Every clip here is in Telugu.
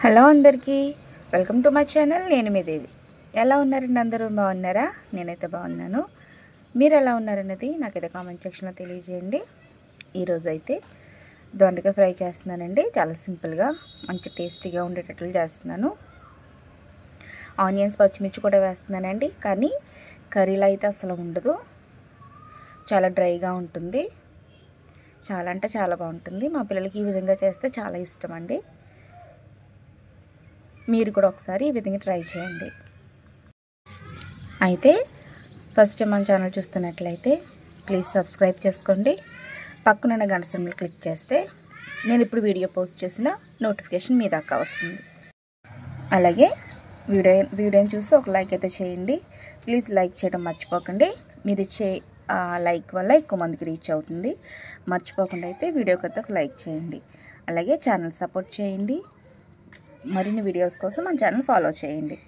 హలో అందరికీ వెల్కమ్ టు మై ఛానల్. నేను మీ దేవి. ఎలా ఉన్నారండి? అందరూ బాగున్నారా? నేనైతే బాగున్నాను. మీరు ఎలా ఉన్నారన్నది నాకైతే కామెంట్ సెక్షన్లో తెలియజేయండి. ఈరోజు అయితే దొండకాయ ఫ్రై చేస్తున్నానండి. చాలా సింపుల్గా మంచి టేస్టీగా ఉండేటట్లు చేస్తున్నాను. ఆనియన్స్ పచ్చిమిర్చి కూడా వేస్తున్నానండి. కానీ కర్రీలో అయితే అసలు ఉండదు, చాలా డ్రైగా ఉంటుంది. చాలా అంటే చాలా బాగుంటుంది. మా పిల్లలకి ఈ విధంగా చేస్తే చాలా ఇష్టం అండి. మీరు కూడా ఒకసారి ఈ విధంగా ట్రై చేయండి. అయితే ఫస్ట్ మన ఛానల్ చూస్తున్నట్లయితే ప్లీజ్ సబ్స్క్రైబ్ చేసుకోండి. పక్కనున్న గంట సింబల్ క్లిక్ చేస్తే నేను ఇప్పుడు వీడియో పోస్ట్ చేసిన నోటిఫికేషన్ మీ దాకా వస్తుంది. అలాగే వీడియోని చూసి ఒక లైక్ అయితే చేయండి. ప్లీజ్ లైక్ చేయడం మర్చిపోకండి. మీరు ఇచ్చే లైక్ వల్ల ఎక్కువ మందికి రీచ్ అవుతుంది. మర్చిపోకుండా అయితే వీడియోకి అయితే ఒక లైక్ చేయండి. అలాగే ఛానల్ సపోర్ట్ చేయండి. మరిన్ని వీడియోస్ కోసం మన ఛానల్ ఫాలో చేయండి.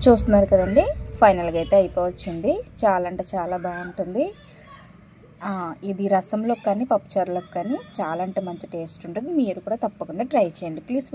చూస్తున్నారు కదండి, ఫైనల్గా అయితే అయిపోవచ్చింది. చాలా అంటే చాలా బాగుంటుంది. ఇది రసంలోకి కానీ పప్పుచారులోకి కానీ చాలా అంటే మంచి టేస్ట్ ఉంటుంది. మీరు కూడా తప్పకుండా ట్రై చేయండి ప్లీజ్.